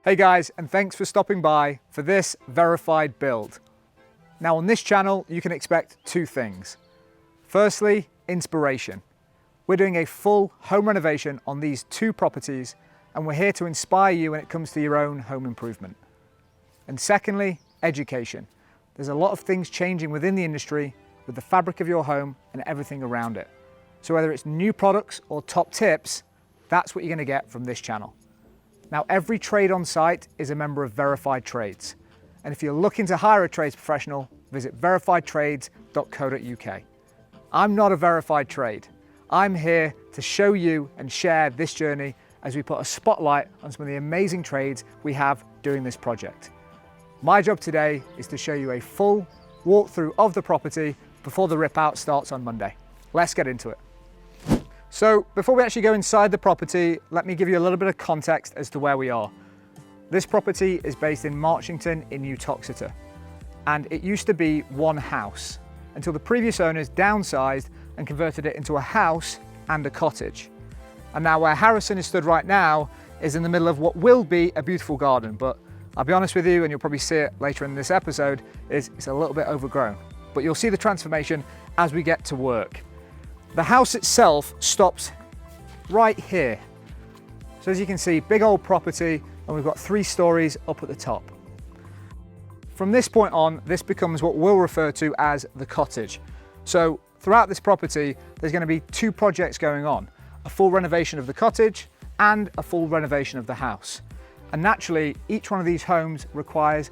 Hey guys, and thanks for stopping by for this verified build. Now on this channel, you can expect two things. Firstly, inspiration. We're doing a full home renovation on these two properties, and we're here to inspire you when it comes to your own home improvement. And secondly, education. There's a lot of things changing within the industry with the fabric of your home and everything around it. So whether it's new products or top tips, that's what you're going to get from this channel. Now, every trade on site is a member of Verified Trades. And if you're looking to hire a trades professional, visit verifiedtrades.co.uk. I'm not a verified trade. I'm here to show you and share this journey as we put a spotlight on some of the amazing trades we have doing this project. My job today is to show you a full walkthrough of the property before the rip out starts on Monday. Let's get into it. So before we actually go inside the property, let me give you a little bit of context as to where we are. This property is based in Marchington in Uttoxeter, and it used to be one house until the previous owners downsized and converted it into a house and a cottage. And now where Harrison is stood right now is in the middle of what will be a beautiful garden, but I'll be honest with you, and you'll probably see it later in this episode, it's a little bit overgrown. But you'll see the transformation as we get to work. The house itself stops right here. So as you can see, big old property, and we've got 3 stories up at the top. From this point on, this becomes what we'll refer to as the cottage. So throughout this property, there's going to be 2 projects going on, a full renovation of the cottage and a full renovation of the house. And naturally, each one of these homes requires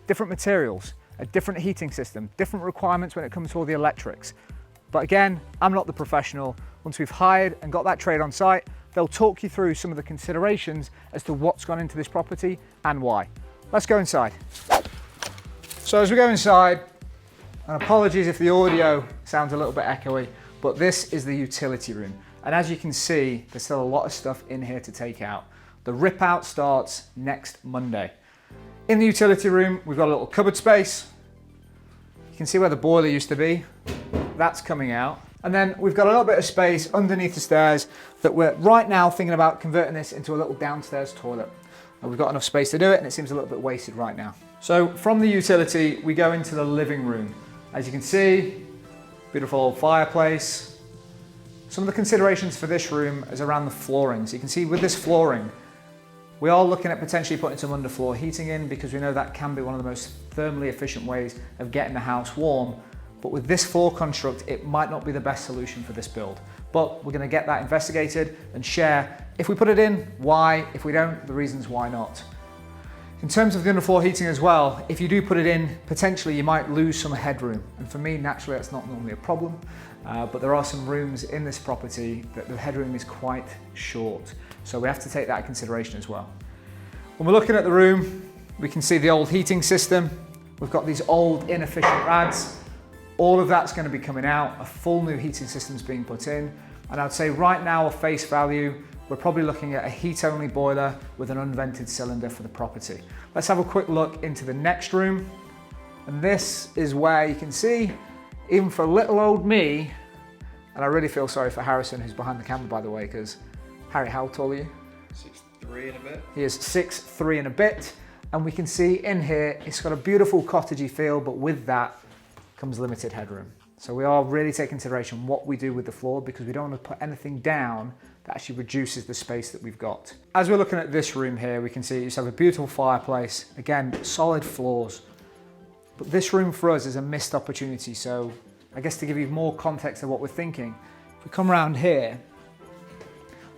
different materials, a different heating system, different requirements when it comes to all the electrics. But again, I'm not the professional. Once we've hired and got that trade on site, they'll talk you through some of the considerations as to what's gone into this property and why. Let's go inside. So as we go inside, and apologies if the audio sounds a little bit echoey, but this is the utility room. And as you can see, there's still a lot of stuff in here to take out. The rip out starts next Monday. In the utility room, we've got a little cupboard space. You can see where the boiler used to be. That's coming out. And then we've got a little bit of space underneath the stairs that we're right now thinking about converting this into a little downstairs toilet. And we've got enough space to do it, and it seems a little bit wasted right now. So from the utility, we go into the living room. As you can see, beautiful old fireplace. Some of the considerations for this room is around the flooring. So you can see with this flooring, we are looking at potentially putting some underfloor heating in because we know that can be one of the most thermally efficient ways of getting the house warm. But with this floor construct, it might not be the best solution for this build. But we're going to get that investigated and share, if we put it in, why, if we don't, the reasons why not. In terms of the underfloor heating as well, if you do put it in, potentially you might lose some headroom. And for me, naturally, that's not normally a problem. But there are some rooms in this property that the headroom is quite short. So we have to take that into consideration as well. When we're looking at the room, we can see the old heating system. We've got these old inefficient rads. All of that's going to be coming out. A full new heating system is being put in. And I'd say right now, at face value, we're probably looking at a heat-only boiler with an unvented cylinder for the property. Let's have a quick look into the next room. And this is where you can see, even for little old me, and I really feel sorry for Harrison, who's behind the camera, by the way, because Harry, how tall are you? 6'3" and a bit. He is 6'3" and a bit. And we can see in here, it's got a beautiful cottagey feel, but with that comes limited headroom. So we are really taking consideration what we do with the floor because we don't want to put anything down that actually reduces the space that we've got. As we're looking at this room here, we can see you just have a beautiful fireplace. Again, solid floors. But this room for us is a missed opportunity. So I guess to give you more context of what we're thinking, if we come around here,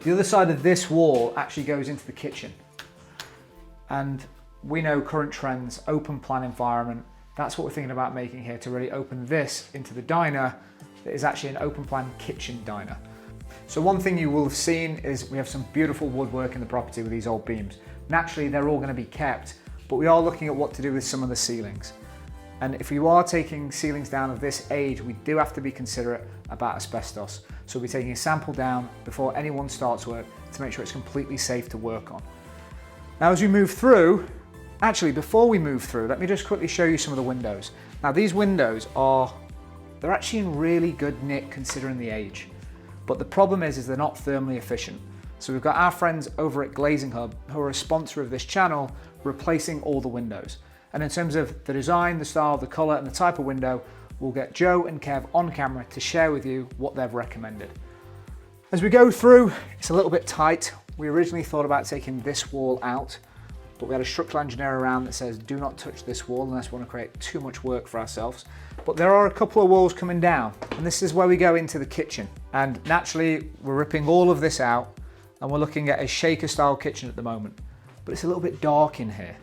the other side of this wall actually goes into the kitchen. And we know current trends, open plan environment. That's what we're thinking about making here, to really open this into the diner that is actually an open plan kitchen diner. So one thing you will have seen is we have some beautiful woodwork in the property with these old beams. Naturally, they're all going to be kept, but we are looking at what to do with some of the ceilings. And if you are taking ceilings down of this age, we do have to be considerate about asbestos. So we'll be taking a sample down before anyone starts work to make sure it's completely safe to work on. Now, as we move through, actually, before we move through, let me just quickly show you some of the windows. Now, these windows they're actually in really good nick considering the age. But the problem is they're not thermally efficient. So we've got our friends over at Glazing Hub, who are a sponsor of this channel, replacing all the windows. And in terms of the design, the style, the color, and the type of window, we'll get Joe and Kev on camera to share with you what they've recommended. As we go through, it's a little bit tight. We originally thought about taking this wall out, but we had a structural engineer around that says, do not touch this wall unless we want to create too much work for ourselves. But there are a couple of walls coming down, and this is where we go into the kitchen. And naturally, we're ripping all of this out, and we're looking at a shaker style kitchen at the moment. But it's a little bit dark in here.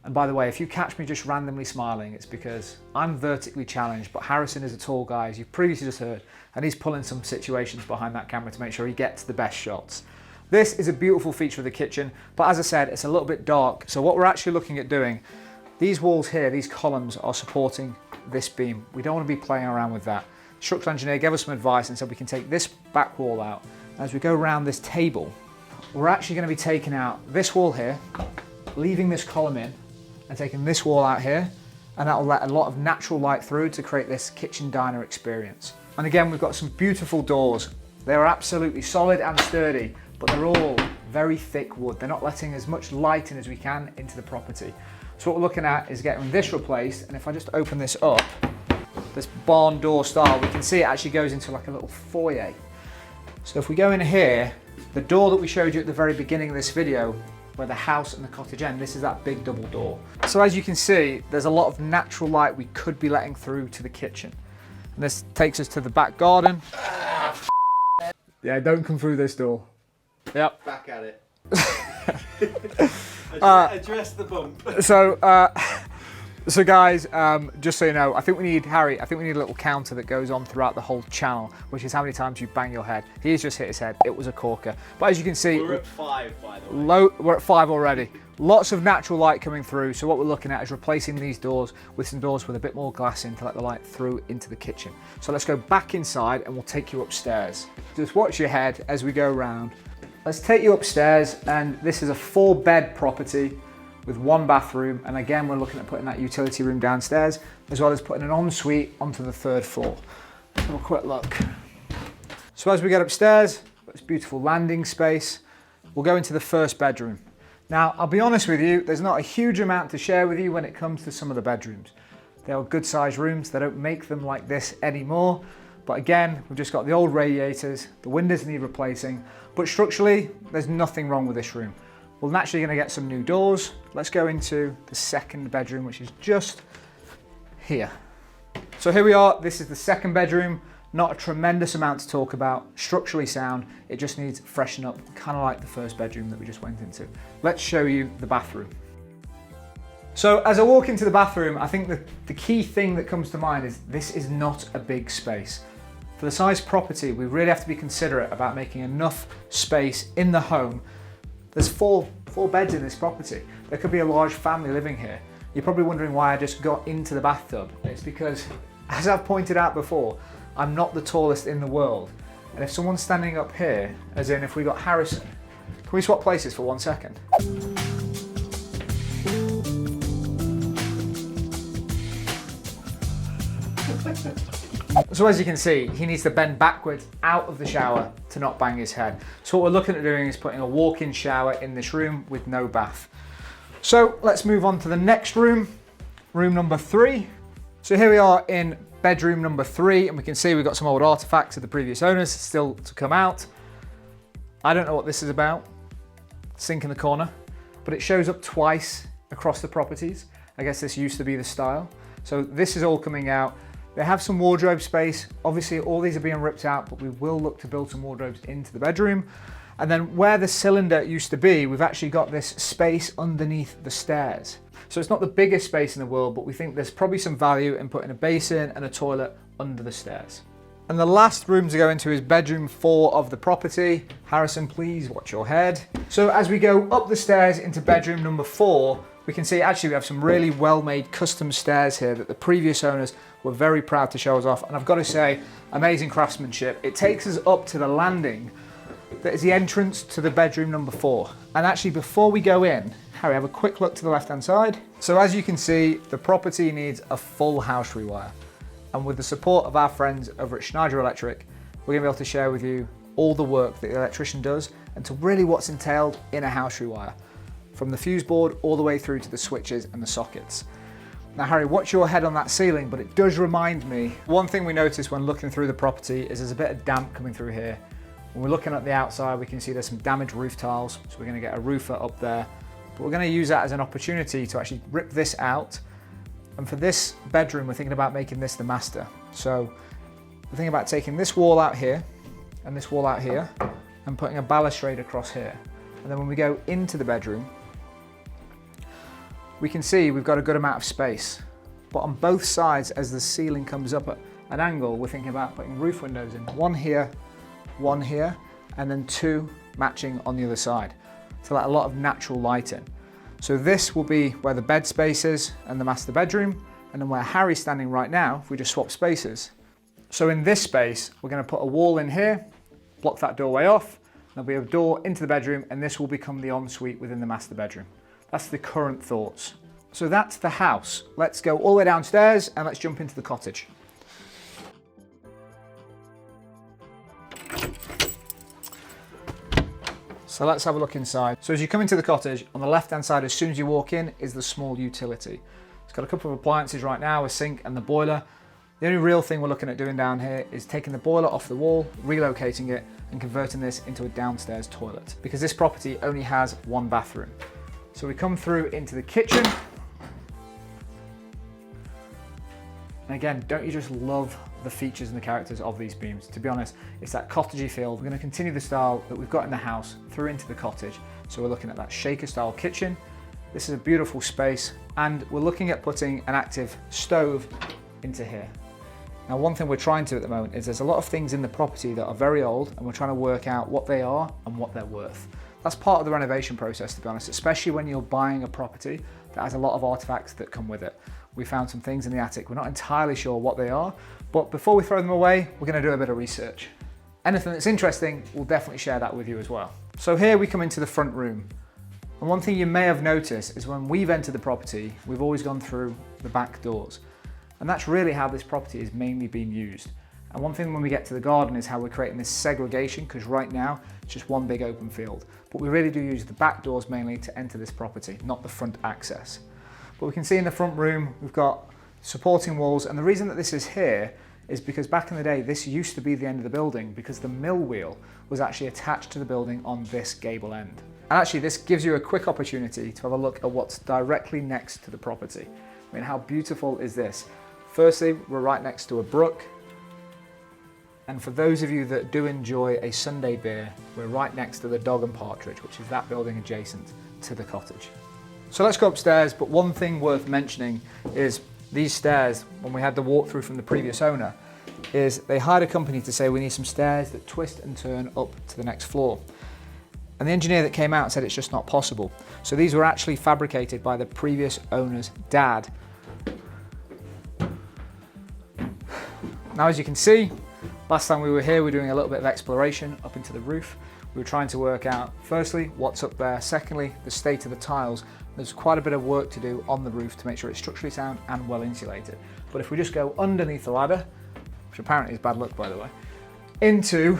And by the way, if you catch me just randomly smiling, it's because I'm vertically challenged, but Harrison is a tall guy, as you've previously just heard, and he's pulling some situations behind that camera to make sure he gets the best shots. This is a beautiful feature of the kitchen, but as I said, it's a little bit dark. So what we're actually looking at doing, these walls here, these columns are supporting this beam. We don't want to be playing around with that. The structural engineer gave us some advice and said we can take this back wall out. As we go around this table, we're actually going to be taking out this wall here, leaving this column in, and taking this wall out here, and that will let a lot of natural light through to create this kitchen diner experience. And again, we've got some beautiful doors. They are absolutely solid and sturdy, but they're all very thick wood. They're not letting as much light in as we can into the property. So what we're looking at is getting this replaced, and if I just open this up, this barn door style, we can see it actually goes into like a little foyer. So if we go in here, the door that we showed you at the very beginning of this video, where the house and the cottage end, this is that big double door. So as you can see, there's a lot of natural light we could be letting through to the kitchen. And this takes us to the back garden. Yeah, don't come through this door. Yep. Back at it. Address the bump. So guys, just so you know, I think we need a little counter that goes on throughout the whole channel, which is how many times you bang your head. He's just hit his head. It was a corker. But as you can see, We're at 5, by the way. we're at 5 already. Lots of natural light coming through. So what we're looking at is replacing these doors with some doors with a bit more glass in to let the light through into the kitchen. So let's go back inside and we'll take you upstairs. Just watch your head as we go around. Let's take you upstairs, and this is a 4-bed property with 1 bathroom, and again we're looking at putting that utility room downstairs as well as putting an ensuite onto the 3rd floor. Let's have a quick look. So as we get upstairs, this beautiful landing space, we'll go into the 1st bedroom. Now I'll be honest with you, there's not a huge amount to share with you when it comes to some of the bedrooms. They are good sized rooms, they don't make them like this anymore, but again we've just got the old radiators, the windows need replacing, but structurally there's nothing wrong with this room. We're naturally going to get some new doors. Let's go into the 2nd bedroom, which is just here. So here we are, this is the 2nd bedroom. Not a tremendous amount to talk about, structurally sound, it just needs freshen up, kind of like the 1st bedroom that we just went into. Let's show you the bathroom. So as I walk into the bathroom, I think the key thing that comes to mind is this is not a big space. For the size property, we really have to be considerate about making enough space in the home. There's four beds in this property. There could be a large family living here. You're probably wondering why I just got into the bathtub. It's because, as I've pointed out before, I'm not the tallest in the world. And if someone's standing up here, as in if we got Harrison, can we swap places for 1 second? So as you can see, he needs to bend backwards out of the shower to not bang his head. So what we're looking at doing is putting a walk-in shower in this room with no bath. So let's move on to the next room, room number 3. So here we are in bedroom number 3, and we can see we've got some old artifacts of the previous owners still to come out. I don't know what this is about, sink in the corner, but it shows up twice across the properties. I guess this used to be the style. So this is all coming out. They have some wardrobe space. Obviously all these are being ripped out, but we will look to build some wardrobes into the bedroom. And then where the cylinder used to be, we've actually got this space underneath the stairs. So it's not the biggest space in the world, but we think there's probably some value in putting a basin and a toilet under the stairs. And the last room to go into is bedroom 4 of the property. Harrison, please watch your head. So as we go up the stairs into bedroom number 4, we can see actually we have some really well-made custom stairs here that the previous owners were very proud to show us off. And I've got to say, amazing craftsmanship. It takes us up to the landing that is the entrance to the bedroom number 4. And actually before we go in, Harry, have a quick look to the left-hand side. So as you can see, the property needs a full house rewire. And with the support of our friends over at Schneider Electric, we're gonna be able to share with you all the work that the electrician does and to really what's entailed in a house rewire, from the fuse board all the way through to the switches and the sockets. Now Harry, watch your head on that ceiling, but it does remind me, one thing we noticed when looking through the property is there's a bit of damp coming through here. When we're looking at the outside, we can see there's some damaged roof tiles, so we're going to get a roofer up there. But we're going to use that as an opportunity to actually rip this out. And for this bedroom, we're thinking about making this the master. So we're thinking about taking this wall out here and this wall out here and putting a balustrade across here. And then when we go into the bedroom, we can see we've got a good amount of space. But on both sides, as the ceiling comes up at an angle, we're thinking about putting roof windows in. One here, and then two matching on the other side. So let a lot of natural light in. So this will be where the bed space is and the master bedroom, and then where Harry's standing right now, if we just swap spaces. So in this space, we're going to put a wall in here, block that doorway off, there'll be a door into the bedroom, and this will become the ensuite within the master bedroom. That's the current thoughts. So that's the house. Let's go all the way downstairs and let's jump into the cottage. So let's have a look inside. So as you come into the cottage, on the left-hand side, as soon as you walk in, is the small utility. It's got a couple of appliances right now, a sink and the boiler. The only real thing we're looking at doing down here is taking the boiler off the wall, relocating it, and converting this into a downstairs toilet, because this property only has one bathroom. So we come through into the kitchen. And again, don't you just love the features and the characters of these beams? To be honest, it's that cottagey feel. We're going to continue the style that we've got in the house through into the cottage. So we're looking at that shaker style kitchen. This is a beautiful space, and we're looking at putting an active stove into here. Now, one thing we're trying to at the moment is there's a lot of things in the property that are very old, and we're trying to work out what they are and what they're worth. That's part of the renovation process, to be honest, especially when you're buying a property that has a lot of artifacts that come with it. We found some things in the attic. We're not entirely sure what they are, but before we throw them away, we're going to do a bit of research. Anything that's interesting, we'll definitely share that with you as well. So here we come into the front room. And one thing you may have noticed is when we've entered the property, we've always gone through the back doors. And that's really how this property is mainly being used. And one thing when we get to the garden is how we're creating this segregation, because right now it's just one big open field. But we really do use the back doors mainly to enter this property, not the front access. But we can see in the front room, we've got supporting walls. And the reason that this is here is because back in the day, this used to be the end of the building because the mill wheel was actually attached to the building on this gable end. And actually this gives you a quick opportunity to have a look at what's directly next to the property. I mean, how beautiful is this? Firstly, we're right next to a brook. And for those of you that do enjoy a Sunday beer, we're right next to the Dog and Partridge, which is that building adjacent to the cottage. So let's go upstairs, but one thing worth mentioning is these stairs, when we had the walkthrough from the previous owner, is they hired a company to say we need some stairs that twist and turn up to the next floor. And the engineer that came out said it's just not possible. So these were actually fabricated by the previous owner's dad. Now, as you can see, last time we were here, we were doing a little bit of exploration up into the roof. We were trying to work out, firstly, what's up there. Secondly, the state of the tiles. There's quite a bit of work to do on the roof to make sure it's structurally sound and well insulated. But if we just go underneath the ladder, which apparently is bad luck, by the way, into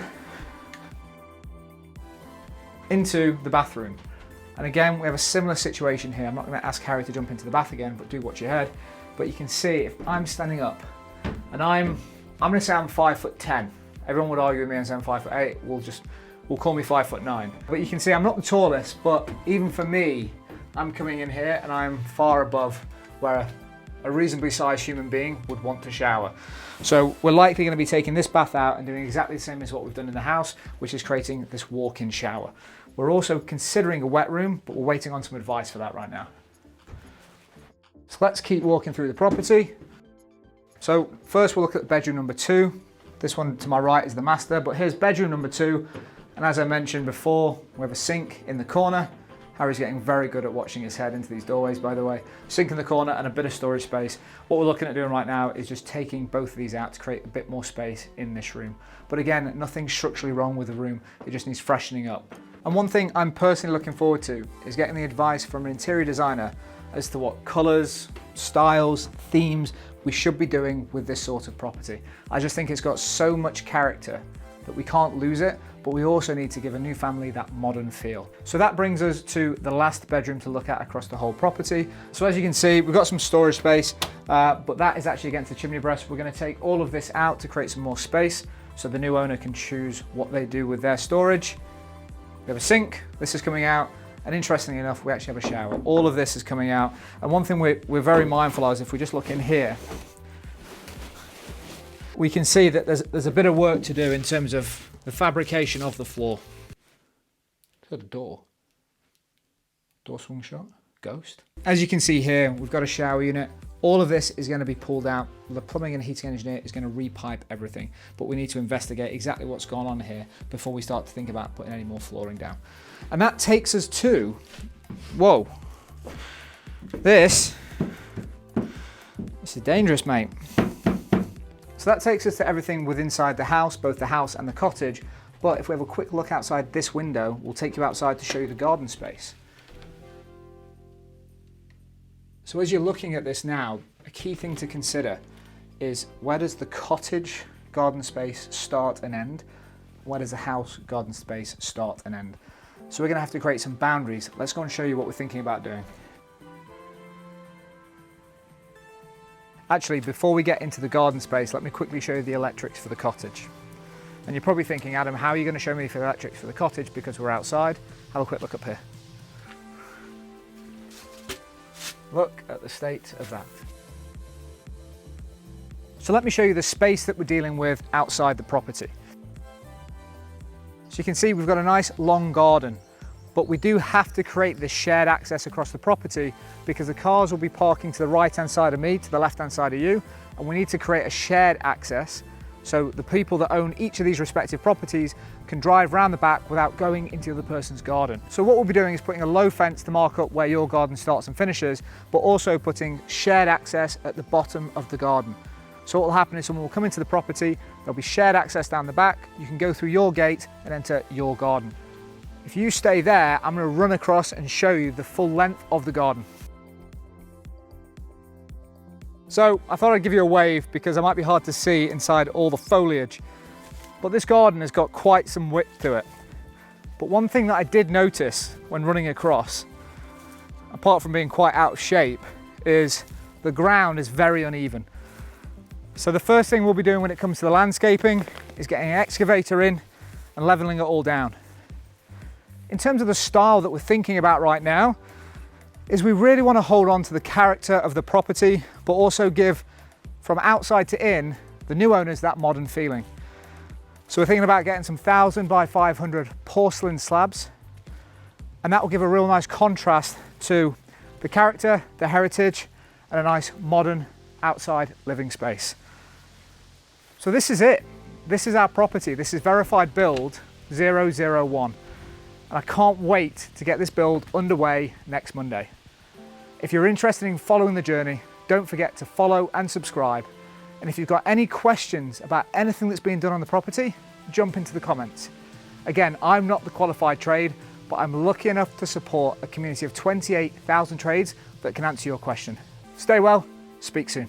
the bathroom. And again, we have a similar situation here. I'm not going to ask Harry to jump into the bath again, but do watch your head. But you can see if I'm standing up and I'm going to say I'm 5'10". Everyone would argue with me and say I'm 5'8". We'll call me 5'9". But you can see I'm not the tallest, but even for me, I'm coming in here and I'm far above where a reasonably sized human being would want to shower. So we're likely going to be taking this bath out and doing exactly the same as what we've done in the house, which is creating this walk-in shower. We're also considering a wet room, but we're waiting on some advice for that right now. So let's keep walking through the property. So first we'll look at bedroom number 2. This one to my right is the master, but here's bedroom number 2. And as I mentioned before, we have a sink in the corner. Harry's getting very good at watching his head into these doorways, by the way. Sink in the corner and a bit of storage space. What we're looking at doing right now is just taking both of these out to create a bit more space in this room. But again, nothing structurally wrong with the room. It just needs freshening up. And one thing I'm personally looking forward to is getting the advice from an interior designer as to what colors, styles, themes we should be doing with this sort of property. I just think it's got so much character that we can't lose it, but we also need to give a new family that modern feel. So that brings us to the last bedroom to look at across the whole property. So as you can see, we've got some storage space, but that is actually against the chimney breast. We're going to take all of this out to create some more space so the new owner can choose what they do with their storage. We have a sink, this is coming out, and interestingly enough, we actually have a shower. All of this is coming out, and one thing we're very mindful of is if we just look in here, we can see that there's a bit of work to do in terms of the fabrication of the floor. Look at the door. Door swung shut. Ghost. As you can see here, we've got a shower unit. All of this is going to be pulled out. The plumbing and heating engineer is going to repipe everything, but we need to investigate exactly what's going on here before we start to think about putting any more flooring down. And that takes us to, whoa, this is dangerous, mate. So that takes us to everything within inside the house, both the house and the cottage. But if we have a quick look outside this window, we'll take you outside to show you the garden space. So as you're looking at this now, a key thing to consider is where does the cottage garden space start and end? Where does the house garden space start and end? So we're going to have to create some boundaries. Let's go and show you what we're thinking about doing. Actually, before we get into the garden space, let me quickly show you the electrics for the cottage. And you're probably thinking, Adam, how are you going to show me the electrics for the cottage because we're outside? Have a quick look up here. Look at the state of that. So let me show you the space that we're dealing with outside the property. So you can see we've got a nice long garden, but we do have to create this shared access across the property because the cars will be parking to the right-hand side of me, to the left-hand side of you, and we need to create a shared access so the people that own each of these respective properties can drive around the back without going into the other person's garden. So what we'll be doing is putting a low fence to mark up where your garden starts and finishes, but also putting shared access at the bottom of the garden. So what will happen is someone will come into the property, there'll be shared access down the back, you can go through your gate and enter your garden. If you stay there, I'm going to run across and show you the full length of the garden. So I thought I'd give you a wave because it might be hard to see inside all the foliage, but this garden has got quite some width to it. But one thing that I did notice when running across, apart from being quite out of shape, is the ground is very uneven. So the first thing we'll be doing when it comes to the landscaping is getting an excavator in and leveling it all down. In terms of the style that we're thinking about right now, is we really want to hold on to the character of the property, but also give, from outside to in, the new owners that modern feeling. So we're thinking about getting some 1,000 by 500 porcelain slabs, and that will give a real nice contrast to the character, the heritage, and a nice modern outside living space. So this is it. This is our property. This is verified build 001. And I can't wait to get this build underway next Monday. If you're interested in following the journey, don't forget to follow and subscribe. And if you've got any questions about anything that's being done on the property, jump into the comments. Again, I'm not the qualified trade, but I'm lucky enough to support a community of 28,000 trades that can answer your question. Stay well, speak soon.